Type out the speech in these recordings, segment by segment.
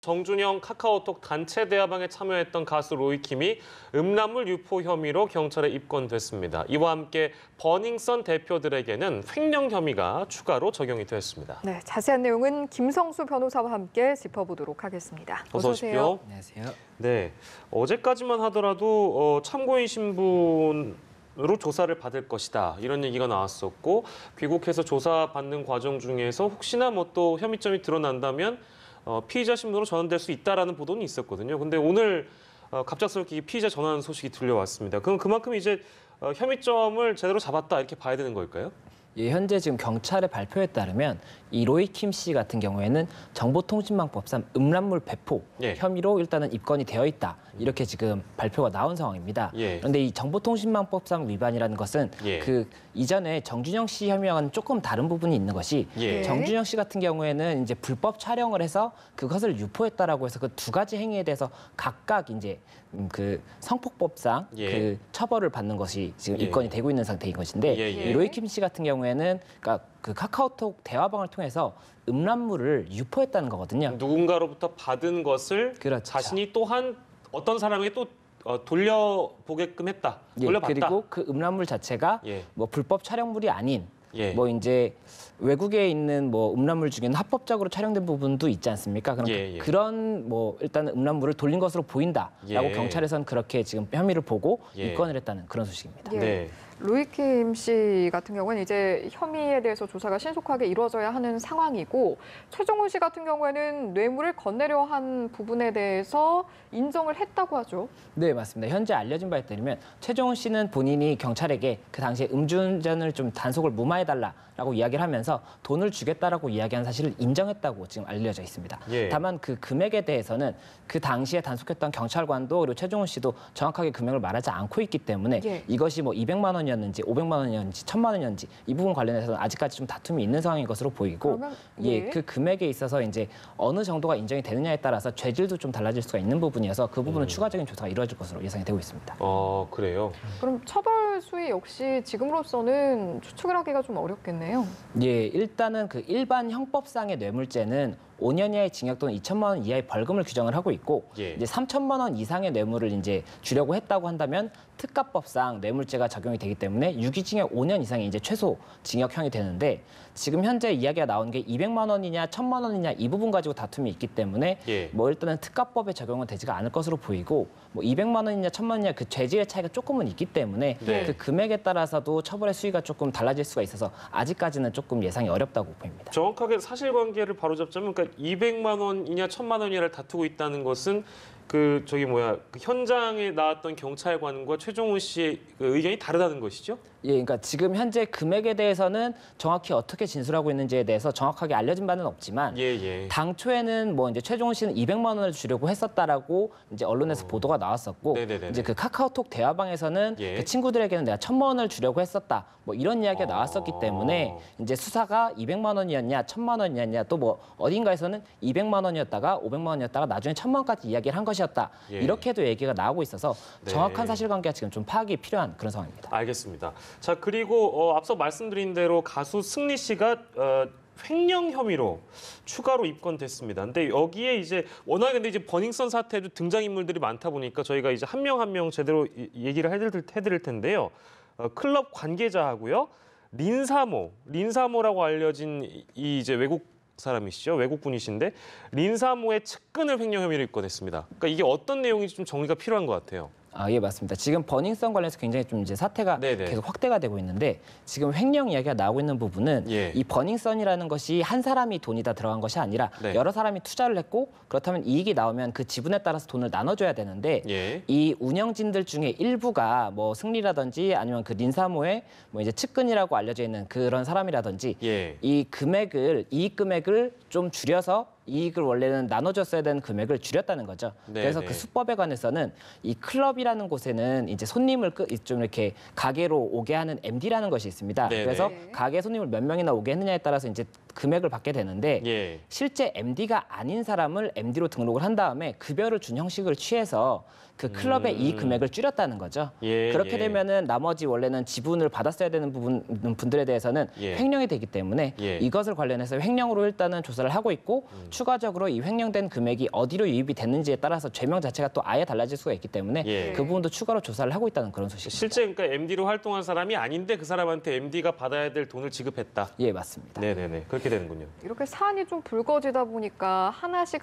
정준영 카카오톡 단체 대화방에 참여했던 가수 로이킴이 음란물 유포 혐의로 경찰에 입건됐습니다. 이와 함께 버닝썬 대표들에게는 횡령 혐의가 추가로 적용이 됐습니다. 네, 자세한 내용은 김성수 변호사와 함께 짚어보도록 하겠습니다. 어서 오십시오. 안녕하세요. 네, 어제까지만 하더라도 참고인 신분으로 조사를 받을 것이다 이런 얘기가 나왔었고 귀국해서 조사받는 과정 중에서 혹시나 뭐 또 혐의점이 드러난다면 피의자 신분으로 전환될 수 있다라는 보도는 있었거든요. 근데 오늘 갑작스럽게 피의자 전환 소식이 들려왔습니다. 그럼 그만큼 이제 혐의점을 제대로 잡았다 이렇게 봐야 되는 걸까요? 예, 현재 지금 경찰의 발표에 따르면 이 로이킴 씨 같은 경우에는 정보통신망법상 음란물 배포 혐의로 일단은 입건이 되어 있다. 이렇게 지금 발표가 나온 상황입니다. 그런데 이 정보통신망법상 위반이라는 것은 그 이전에 정준영 씨 혐의와는 조금 다른 부분이 있는 것이 정준영 씨 같은 경우에는 이제 불법 촬영을 해서 그것을 유포했다라고 해서 그 두 가지 행위에 대해서 각각 이제 그 성폭법상 그 처벌을 받는 것이 지금 입건이 되고 있는 상태인 것인데 이 로이킴 씨 같은 경우에는 그러니까 그 카카오톡 대화방을 통해서 음란물을 유포했다는 거거든요. 누군가로부터 받은 것을 자신이 또한 어떤 사람에게 또 돌려보게끔 했다. 돌려봤다. 그리고 그 음란물 자체가 뭐 불법 촬영물이 아닌 뭐 이제 외국에 있는 뭐 음란물 중에는 합법적으로 촬영된 부분도 있지 않습니까? 그럼 그런 뭐 일단 음란물을 돌린 것으로 보인다라고 경찰에서는 그렇게 지금 혐의를 보고 입건을 했다는 그런 소식입니다. 로이킴 씨 같은 경우는 이제 혐의에 대해서 조사가 신속하게 이루어져야 하는 상황이고 최종훈 씨 같은 경우에는 뇌물을 건네려 한 부분에 대해서 인정을 했다고 하죠. 네, 맞습니다. 현재 알려진 바에 따르면 최종훈 씨는 본인이 경찰에게 그 당시에 음주운전을 좀 단속을 무마해달라고 이야기를 하면서 돈을 주겠다라고 이야기한 사실을 인정했다고 지금 알려져 있습니다. 다만 그 금액에 대해서는 그 당시에 단속했던 경찰관도 그리고 최종훈 씨도 정확하게 금액을 말하지 않고 있기 때문에 이것이 뭐 200만 원이었는지 500만 원이었는지 1000만 원이었는지 이 부분 관련해서는 아직까지 좀 다툼이 있는 상황인 것으로 보이고 그 금액에 있어서 이제 어느 정도가 인정이 되느냐에 따라서 죄질도 좀 달라질 수가 있는 부분이어서 그 부분은 추가적인 조사가 이루어질 것으로 예상이 되고 있습니다. 그래요? 그럼 처벌 수위 역시 지금으로서는 추측을 하기가 좀 어렵겠네요. 일단은 그 일반 형법상의 뇌물죄는 5년 이하의 징역 또는 2천만 원 이하의 벌금을 규정을 하고 있고 이제 3천만 원 이상의 뇌물을 이제 주려고 했다고 한다면 특가법상 뇌물죄가 적용이 되기 때문에 유기징역 5년 이상이 이제 최소 징역형이 되는데 지금 현재 이야기가 나온 게 200만 원이냐 1000만 원이냐 이 부분 가지고 다툼이 있기 때문에 뭐 일단은 특가법에 적용은 되지가 않을 것으로 보이고 뭐 200만 원이냐 1000만 원이냐 그 죄질의 차이가 조금은 있기 때문에 그 금액에 따라서도 처벌의 수위가 조금 달라질 수가 있어서 아직까지는 조금 예상이 어렵다고 보입니다. 정확하게 사실관계를 바로잡자면 그러니까 200만 원이냐 1000만 원이냐를 다투고 있다는 것은 그 현장에 나왔던 경찰관과 최종훈 씨의 그 의견이 다르다는 것이죠? 그러니까 지금 현재 금액에 대해서는 정확히 어떻게 진술하고 있는지에 대해서 정확하게 알려진 바는 없지만 당초에는 뭐 이제 최종훈 씨는 200만 원을 주려고 했었다라고 이제 언론에서 보도가 나왔었고 이제 그 카카오톡 대화방에서는 그 친구들에게는 내가 1000만 원을 주려고 했었다 뭐 이런 이야기가 나왔었기 때문에 이제 수사가 200만 원이었냐 1000만 원이었냐 또 뭐 어딘가에서는 200만 원이었다가 500만 원이었다가 나중에 1000만 원까지 이야기를 한 것이었다 이렇게도 얘기가 나오고 있어서 정확한 사실관계가 지금 좀 파악이 필요한 그런 상황입니다. 알겠습니다. 자 그리고 앞서 말씀드린 대로 가수 승리 씨가 횡령 혐의로 추가로 입건됐습니다. 근데 여기에 이제 워낙 근데 이제 버닝썬 사태도 등장인물들이 많다 보니까 저희가 이제 한 명 한 명 제대로 얘기를 해드릴 텐데요. 클럽 관계자하고요. 린사모라고 알려진 이 이제 외국 사람이시죠. 외국 분이신데 린사모의 측근을 횡령 혐의로 입건했습니다. 그러니까 이게 어떤 내용인지 좀 정리가 필요한 것 같아요. 예, 맞습니다. 지금 버닝썬 관련해서 굉장히 좀 이제 사태가 계속 확대가 되고 있는데 지금 횡령 이야기가 나오고 있는 부분은 이 버닝썬이라는 것이 한 사람이 돈이 다 들어간 것이 아니라 여러 사람이 투자를 했고 그렇다면 이익이 나오면 그 지분에 따라서 돈을 나눠줘야 되는데 이 운영진들 중에 일부가 뭐 승리라든지 아니면 그 린사모의 뭐 이제 측근이라고 알려져 있는 그런 사람이라든지 이 이익 금액을 좀 줄여서 이익을 원래는 나눠줬어야 되는 금액을 줄였다는 거죠. 그래서 그 수법에 관해서는 이 클럽이라는 곳에는 이제 손님을 좀 이렇게 가게로 오게 하는 MD라는 것이 있습니다. 그래서 가게 손님을 몇 명이나 오게 했느냐에 따라서 이제 금액을 받게 되는데 예. 실제 MD가 아닌 사람을 MD로 등록을 한 다음에 급여를 준 형식을 취해서 그 클럽의 이 금액을 줄였다는 거죠. 예, 그렇게 예. 되면은 나머지 원래는 지분을 받았어야 되는 분들에 대해서는 예. 횡령이 되기 때문에 예. 이것을 관련해서 횡령으로 일단은 조사를 하고 있고 추가적으로 이 횡령된 금액이 어디로 유입이 됐는지에 따라서 죄명 자체가 또 아예 달라질 수가 있기 때문에 예. 그 부분도 추가로 조사를 하고 있다는 그런 소식입니다. 실제 그러니까 MD로 활동한 사람이 아닌데 그 사람한테 MD가 받아야 될 돈을 지급했다. 예, 맞습니다. 네네네. 그렇게 되는군요. 이렇게 사안이 좀 불거지다 보니까 하나씩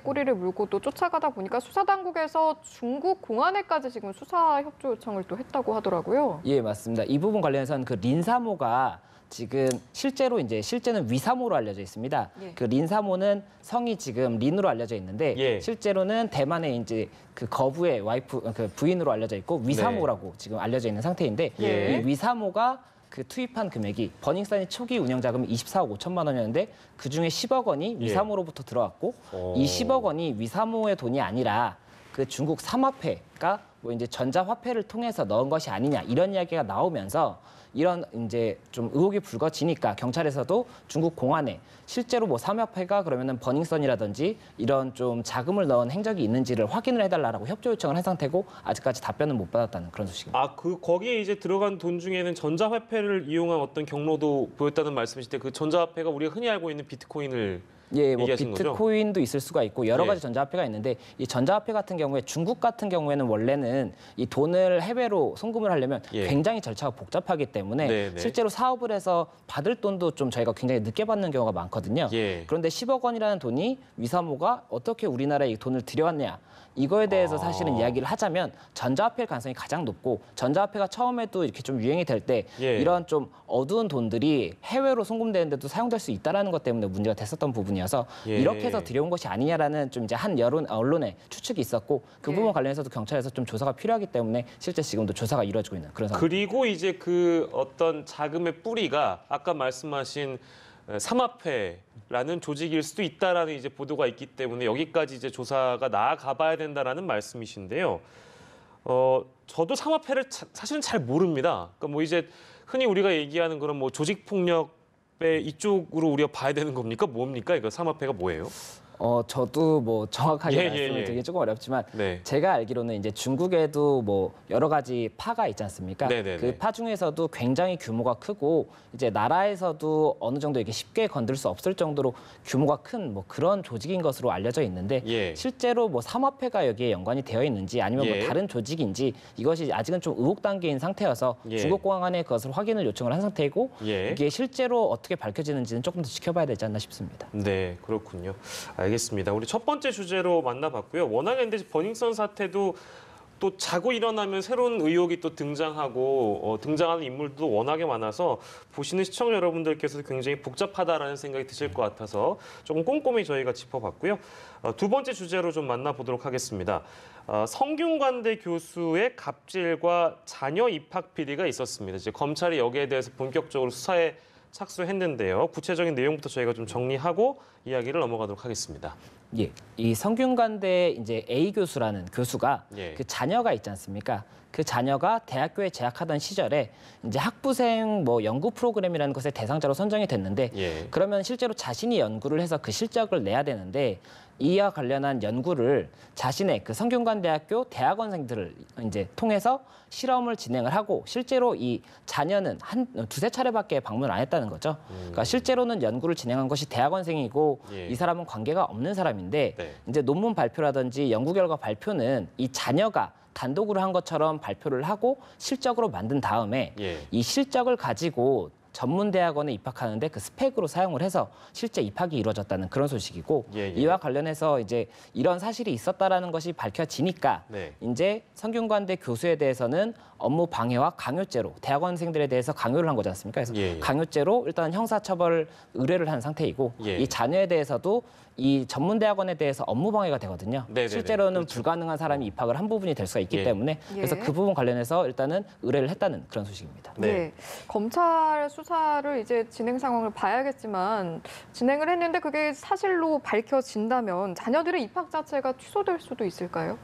꼬리를 물고 또 쫓아가다 보니까 수사당국에서 중국 공안에까지 지금 수사 협조 요청을 또 했다고 하더라고요. 예, 맞습니다. 이 부분 관련해서는 그 린사모가 지금 실제는 위사모로 알려져 있습니다. 예. 그 린사모는 성이 지금 린으로 알려져 있는데 예. 실제로는 대만의 이제 그 거부의 와이프 그 부인으로 알려져 있고 위사모라고 지금 알려져 있는 상태인데 예. 이 위사모가 그 투입한 금액이 버닝썬이 초기 운영 자금이 24억 5천만 원이었는데 그 중에 10억 원이 위사모로부터 들어왔고 이 10억 원이 위사모의 돈이 아니라 그 중국 삼화폐가 뭐 이제 전자화폐를 통해서 넣은 것이 아니냐 이런 이야기가 나오면서 이런 이제 좀 의혹이 불거지니까 경찰에서도 중국 공안에 실제로 뭐 삼화폐가 그러면은 버닝썬이라든지 이런 좀 자금을 넣은 행적이 있는지를 확인을 해달라고 협조 요청을 한 상태고 아직까지 답변은 못 받았다는 그런 소식입니다. 아, 거기에 이제 들어간 돈 중에는 전자화폐를 이용한 어떤 경로도 보였다는 말씀이신데 그 전자화폐가 우리가 흔히 알고 있는 비트코인을 예, 뭐 얘기하신 거죠? 비트코인도 있을 수가 있고 여러 예. 가지 전자화폐가 있는데 이 전자화폐 같은 경우에 중국 같은 경우에는 원래는 이 돈을 해외로 송금을 하려면 예. 굉장히 절차가 복잡하기 때문에 네네. 실제로 사업을 해서 받을 돈도 좀 저희가 굉장히 늦게 받는 경우가 많거든요. 예. 그런데 10억 원이라는 돈이 위사모가 어떻게 우리나라에 이 돈을 들여왔냐 이거에 대해서 사실은 이야기를 하자면 전자화폐일 가능성이 가장 높고 전자화폐가 처음에도 이렇게 좀 유행이 될 때 예. 이런 좀 어두운 돈들이 해외로 송금되는데도 사용될 수 있다라는 것 때문에 문제가 됐었던 부분이어서 예. 이렇게 해서 들여온 것이 아니냐라는 좀 이제 한 언론의 추측이 있었고 그 예. 부분 관련해서도 경찰에서 좀 조사가 필요하기 때문에 실제 지금도 조사가 이루어지고 있는 그런 상황입니다. 그리고 이제 그 어떤 자금의 뿌리가 아까 말씀하신 삼화폐라는 조직일 수도 있다라는 이제 보도가 있기 때문에 여기까지 이제 조사가 나아가봐야 된다라는 말씀이신데요. 저도 삼화폐를 사실은 잘 모릅니다. 그러니까 뭐 이제 흔히 우리가 얘기하는 그런 뭐 조직 폭력의 이쪽으로 우리가 봐야 되는 겁니까? 뭡니까? 이거 삼화폐가 뭐예요? 저도 뭐 정확하게 예, 말씀을 예. 드리기 조금 어렵지만 네. 제가 알기로는 이제 중국에도 뭐 여러 가지 파가 있지 않습니까? 네네네. 그 파 중에서도 굉장히 규모가 크고 이제 나라에서도 어느 정도 이렇게 쉽게 건들 수 없을 정도로 규모가 큰 뭐 그런 조직인 것으로 알려져 있는데 예. 실제로 뭐 삼화폐가 여기에 연관이 되어 있는지 아니면 예. 뭐 다른 조직인지 이것이 아직은 좀 의혹 단계인 상태여서 예. 중국 공안에 그것을 확인을 요청을 한 상태이고 예. 이게 실제로 어떻게 밝혀지는지는 조금 더 지켜봐야 되지 않나 싶습니다. 네, 그렇군요. 알겠습니다. 우리 첫 번째 주제로 만나봤고요. 워낙에 근데 버닝썬 사태도 또 자고 일어나면 새로운 의혹이 또 등장하고 등장하는 인물도 워낙에 많아서 보시는 시청자 여러분들께서도 굉장히 복잡하다라는 생각이 드실 것 같아서 조금 꼼꼼히 저희가 짚어봤고요. 두 번째 주제로 좀 만나보도록 하겠습니다. 성균관대 교수의 갑질과 자녀 입학 비리가 있었습니다. 이제 검찰이 여기에 대해서 본격적으로 수사에 착수했는데요. 구체적인 내용부터 저희가 좀 정리하고 이야기를 넘어가도록 하겠습니다. 예, 이 성균관대 이제 A 교수라는 교수가 예. 그 자녀가 있지 않습니까? 그 자녀가 대학교에 재학하던 시절에 이제 학부생 뭐 연구 프로그램이라는 것의 대상자로 선정이 됐는데 예. 그러면 실제로 자신이 연구를 해서 그 실적을 내야 되는데 이와 관련한 연구를 자신의 그 성균관대학교 대학원생들을 이제 통해서 실험을 진행을 하고 실제로 이 자녀는 한 두세 차례밖에 방문을 안 했다는 거죠. 그러니까 실제로는 연구를 진행한 것이 대학원생이고 예. 이 사람은 관계가 없는 사람인데 네. 이제 논문 발표라든지 연구 결과 발표는 이 자녀가 단독으로 한 것처럼 발표를 하고 실적으로 만든 다음에 예. 이 실적을 가지고 전문 대학원에 입학하는데 그 스펙으로 사용을 해서 실제 입학이 이루어졌다는 그런 소식이고 예, 예. 이와 관련해서 이제 이런 사실이 있었다라는 것이 밝혀지니까 네. 이제 성균관대 교수에 대해서는 업무 방해와 강요죄로 대학원생들에 대해서 강요를 한 거지 않습니까? 그래서 예, 예. 강요죄로 일단 형사처벌 의뢰를 한 상태이고 예. 이 자녀에 대해서도 이 전문 대학원에 대해서 업무 방해가 되거든요. 네네네. 실제로는 그렇죠. 불가능한 사람이 입학을 한 부분이 될 수가 있기 예. 때문에 그래서 예. 그 부분 관련해서 일단은 의뢰를 했다는 그런 소식입니다. 네. 네. 검찰 수사를 이제 진행 상황을 봐야겠지만 진행을 했는데 그게 사실로 밝혀진다면 자녀들의 입학 자체가 취소될 수도 있을까요?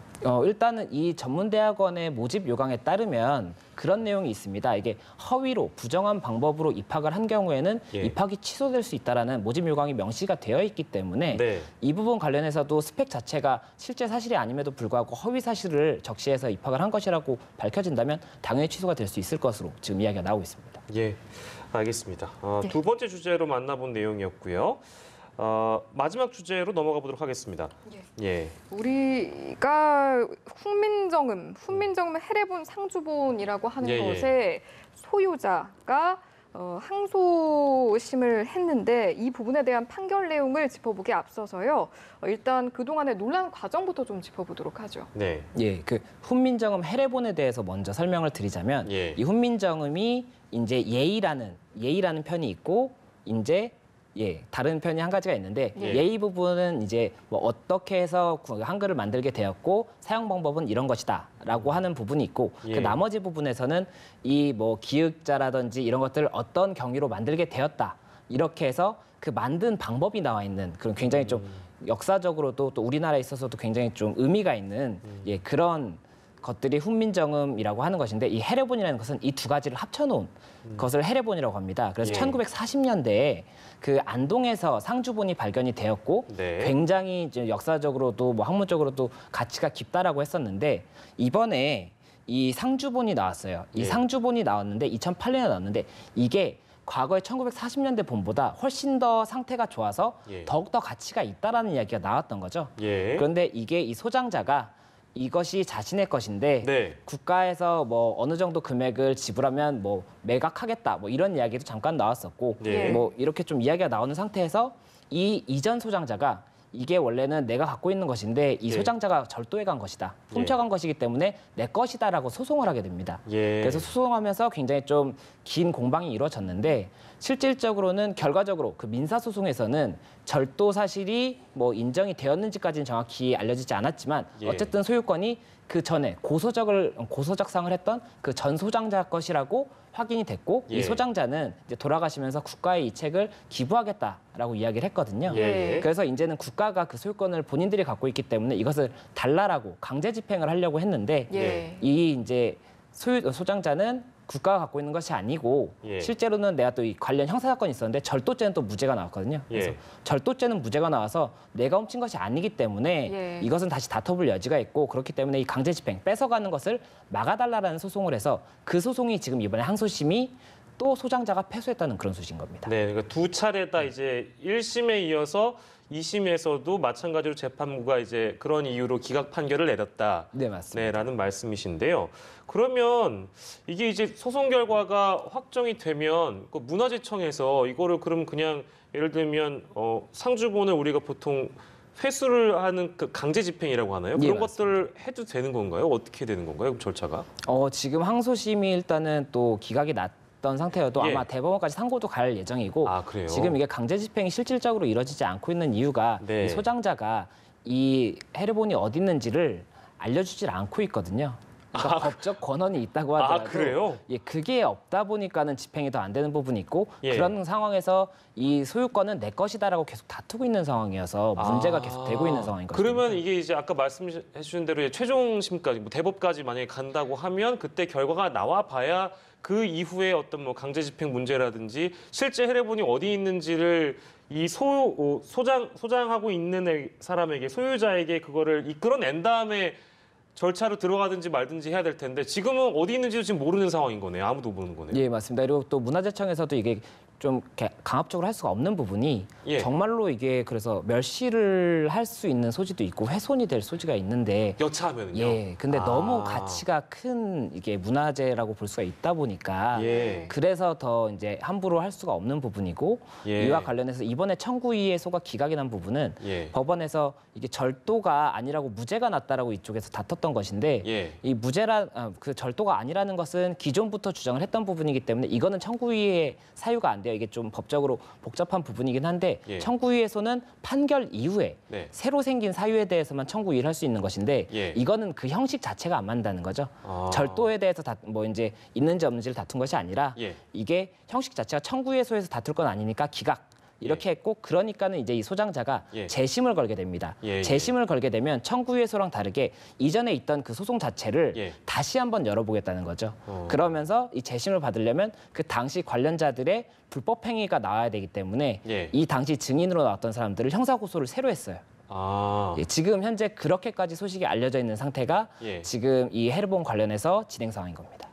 일단은 이 전문대학원의 모집 요강에 따르면 그런 내용이 있습니다. 이게 허위로 부정한 방법으로 입학을 한 경우에는 예. 입학이 취소될 수 있다라는 모집 요강이 명시가 되어 있기 때문에 네. 이 부분 관련해서도 스펙 자체가 실제 사실이 아님에도 불구하고 허위 사실을 적시해서 입학을 한 것이라고 밝혀진다면 당연히 취소가 될 수 있을 것으로 지금 이야기가 나오고 있습니다. 예, 알겠습니다. 네. 두 번째 주제로 만나본 내용이었고요. 마지막 주제로 넘어가 보도록 하겠습니다. 예. 우리가 훈민정음 해례본 상주본이라고 하는 예, 예. 것의 소유자가 항소심을 했는데 이 부분에 대한 판결 내용을 짚어보기 앞서서요. 일단 그동안의 논란 과정부터 좀 짚어보도록 하죠. 네. 예, 그 훈민정음 해례본에 대해서 먼저 설명을 드리자면 예. 이 훈민정음이 이제 예의라는 편이 있고 이제 다른 편이 한 가지가 있는데 예. 예의 부분은 이제 뭐 어떻게 해서 한글을 만들게 되었고 사용 방법은 이런 것이다라고 하는 부분이 있고 예. 그 나머지 부분에서는 이 뭐 기역자라든지 이런 것들을 어떤 경위로 만들게 되었다 이렇게 해서 그 만든 방법이 나와 있는 그런 굉장히 좀 역사적으로도 또 우리나라에 있어서도 굉장히 좀 의미가 있는 그런 것들이 훈민정음이라고 하는 것인데 이 해례본이라는 것은 이 두 가지를 합쳐놓은 것을 해례본이라고 합니다. 그래서 예. 1940년대에 그 안동에서 상주본이 발견이 되었고 네. 굉장히 이제 역사적으로도 뭐 학문적으로도 가치가 깊다라고 했었는데 이번에 이 상주본이 나왔어요. 이 예. 상주본이 나왔는데 2008년에 나왔는데 이게 과거의 1940년대 본보다 훨씬 더 상태가 좋아서 예. 더욱더 가치가 있다라는 이야기가 나왔던 거죠. 예. 그런데 이게 이 소장자가 이것이 자신의 것인데 네. 국가에서 뭐 어느 정도 금액을 지불하면 뭐 매각하겠다 뭐 이런 이야기도 잠깐 나왔었고 예. 뭐 이렇게 좀 이야기가 나오는 상태에서 이 이전 소장자가 이게 원래는 내가 갖고 있는 것인데 이 예. 소장자가 절도해 간 것이다. 훔쳐간 것이기 때문에 내 것이다라고 소송을 하게 됩니다. 예. 그래서 소송하면서 굉장히 좀 긴 공방이 이루어졌는데 실질적으로는 결과적으로 그 민사소송에서는 절도 사실이 뭐 인정이 되었는지까지는 정확히 알려지지 않았지만 예. 어쨌든 소유권이 그 전에 고소적상을 했던 그 전 소장자 것이라고 확인이 됐고 예. 이 소장자는 이제 돌아가시면서 국가에 이 책을 기부하겠다라고 이야기를 했거든요. 예. 그래서 이제는 국가가 그 소유권을 본인들이 갖고 있기 때문에 이것을 달라라고 강제 집행을 하려고 했는데 예. 이 이제 소장자는 국가가 갖고 있는 것이 아니고 예. 실제로는 내가 또 이 관련 형사 사건이 있었는데 절도죄는 또 무죄가 나왔거든요. 그래서 예. 절도죄는 무죄가 나와서 내가 훔친 것이 아니기 때문에 예. 이것은 다시 다퉈볼 여지가 있고 그렇기 때문에 이 강제 집행 뺏어가는 것을 막아달라라는 소송을 해서 그 소송이 지금 이번에 항소심이 또 소장자가 패소했다는 그런 소식인 겁니다. 네, 그러니까 두 차례다 이제 1심에 이어서 2심에서도 마찬가지로 재판부가 이제 그런 이유로 기각 판결을 내렸다. 네, 맞습니다. 네, 라는 말씀이신데요. 그러면 이게 이제 소송 결과가 확정이 되면 그 문화재청에서 이거를 그럼 그냥 예를 들면 상주본을 우리가 보통 회수를 하는 그 강제 집행이라고 하나요? 예, 그런 맞습니다. 것들을 해도 되는 건가요? 어떻게 되는 건가요? 그럼 절차가? 지금 항소심이 일단은 또 기각이 났던 상태여도 예. 아마 대법원까지 상고도 갈 예정이고 아, 그래요? 지금 이게 강제 집행이 실질적으로 이루어지지 않고 있는 이유가 네. 이 소장자가 이 해례본이 어디 있는지를 알려주질 않고 있거든요. 그러니까 법적 권한이 있다고 하더라도 그래요? 예, 그게 없다 보니까는 집행이 더 안 되는 부분이 있고 예. 그런 상황에서 이 소유권은 내 것이다라고 계속 다투고 있는 상황이어서 문제가 계속 되고 있는 상황인 거죠. 그러면 이게 이제 아까 말씀해 주신 대로 최종심까지 뭐 대법까지 만약에 간다고 하면 그때 결과가 나와 봐야 그 이후에 어떤 뭐 강제 집행 문제라든지 실제 해례본이 어디 있는지를 이 소장하고 있는 사람에게 소유자에게 그거를 이끌어낸 다음에 절차로 들어가든지 말든지 해야 될 텐데 지금은 어디 있는지도 지금 모르는 상황인 거네요. 아무도 모르는 거네요. 예, 맞습니다. 그리고 또 문화재청에서도 이게 좀 이렇게 강압적으로 할 수가 없는 부분이 예. 정말로 이게 그래서 멸시를 할 수 있는 소지도 있고 훼손이 될 소지가 있는데 여차하면요. 예, 근데 너무 가치가 큰 이게 문화재라고 볼 수가 있다 보니까 예. 그래서 더 이제 함부로 할 수가 없는 부분이고 예. 이와 관련해서 이번에 청구이의소가 기각이 난 부분은 예. 법원에서 이게 절도가 아니라고 무죄가 났다라고 이쪽에서 다퉜던 것인데 예. 이 그 절도가 아니라는 것은 기존부터 주장을 했던 부분이기 때문에 이거는 청구이의 사유가 안 돼요. 이게 좀 법적으로 복잡한 부분이긴 한데 예. 청구이의소는 판결 이후에 네. 새로 생긴 사유에 대해서만 청구이의를 할 수 있는 것인데 예. 이거는 그 형식 자체가 안 맞는다는 거죠. 절도에 대해서 뭐 이제 있는지 없는지를 다툰 것이 아니라 예. 이게 형식 자체가 청구이의소에서 다툴 건 아니니까 기각. 이렇게 했고 그러니까는 이제 이 소장자가 예. 재심을 걸게 됩니다. 예, 예. 재심을 걸게 되면 청구유예소랑 다르게 이전에 있던 그 소송 자체를 예. 다시 한번 열어보겠다는 거죠. 그러면서 이 재심을 받으려면 그 당시 관련자들의 불법 행위가 나와야 되기 때문에 예. 이 당시 증인으로 나왔던 사람들을 형사고소를 새로 했어요. 아, 예, 지금 현재 그렇게까지 소식이 알려져 있는 상태가 예. 지금 이 헤르본 관련해서 진행 상황인 겁니다.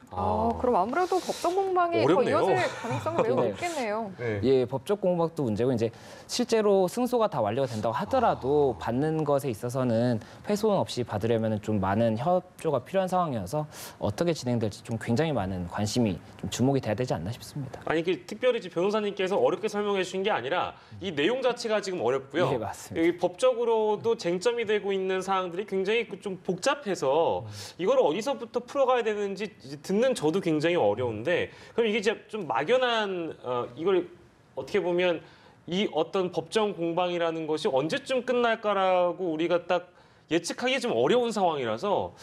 그럼 아무래도 법적 공방이 더 어렵네요. 이어질 가능성이 매우 네. 높겠네요. 네. 예, 법적 공방도 문제고 이제 실제로 승소가 다 완료가 된다고 하더라도 받는 것에 있어서는 훼손 없이 받으려면 좀 많은 협조가 필요한 상황이어서 어떻게 진행될지 좀 굉장히 많은 관심이 좀 주목이 돼야 되지 않나 싶습니다. 아니 이게 특별히 지금 변호사님께서 어렵게 설명해 주신 게 아니라 이 내용 자체가 지금 어렵고요. 예, 맞습니다. 이 법적으로도 쟁점이 되고 있는 사항들이 굉장히 좀 복잡해서 이걸 어디서부터 풀어가야 되는지 이제 듣는 저도 굉장히 어려운데 그럼 이게 이제 좀 막연한 이걸 어떻게 보면 이 어떤 법정 공방이라는 것이 언제쯤 끝날까라고 우리가 딱 예측하기 좀 어려운 상황이라서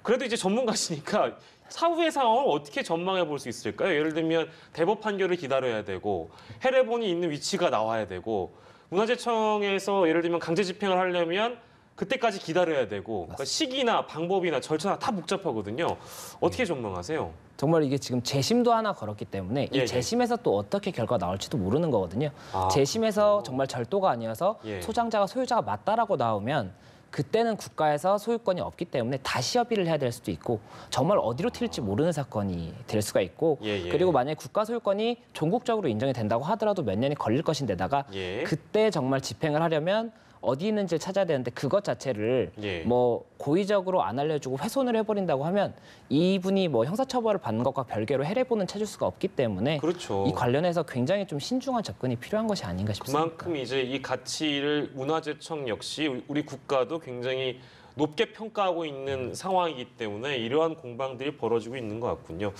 그래도 이제 전문가시니까 사후의 상황을 어떻게 전망해 볼 수 있을까요? 예를 들면 대법 판결을 기다려야 되고 헤레본이 있는 위치가 나와야 되고 문화재청에서 예를 들면 강제 집행을 하려면 그때까지 기다려야 되고 그러니까 시기나 방법이나 절차가 다 복잡하거든요. 어떻게 전망하세요? 정말 이게 지금 재심도 하나 걸었기 때문에 예, 예. 이 재심에서 또 어떻게 결과가 나올지도 모르는 거거든요. 아, 재심에서 정말 절도가 아니어서 예. 소장자가 소유자가 맞다라고 나오면 그때는 국가에서 소유권이 없기 때문에 다시 협의를 해야 될 수도 있고 정말 어디로 튈지 모르는 사건이 될 수가 있고 예, 예. 그리고 만약에 국가 소유권이 종국적으로 인정이 된다고 하더라도 몇 년이 걸릴 것인데다가 예. 그때 정말 집행을 하려면 어디 있는지를 찾아야 되는데 그것 자체를 예. 뭐 고의적으로 안 알려주고 훼손을 해버린다고 하면 이분이 뭐 형사처벌을 받는 것과 별개로 해례본은 찾을 수가 없기 때문에 그렇죠. 이 관련해서 굉장히 좀 신중한 접근이 필요한 것이 아닌가 싶습니다. 그만큼 이제 이 가치를 문화재청 역시 우리 국가도 굉장히 높게 평가하고 있는 상황이기 때문에 이러한 공방들이 벌어지고 있는 것 같군요.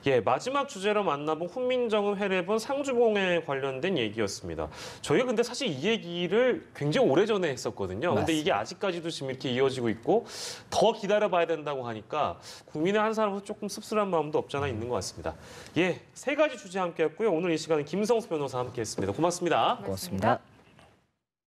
예, 마지막 주제로 만나본 훈민정음 해례본 상주봉에 관련된 얘기였습니다. 저희가 근데 사실 이 얘기를 굉장히 오래전에 했었거든요. 근데 맞습니다. 이게 아직까지도 지금 이렇게 이어지고 있고 더 기다려봐야 된다고 하니까 국민의 한 사람으로서 조금 씁쓸한 마음도 없지 않아 있는 것 같습니다. 예, 세 가지 주제 함께했고요. 오늘 이 시간은 김성수 변호사 함께했습니다. 고맙습니다. 고맙습니다.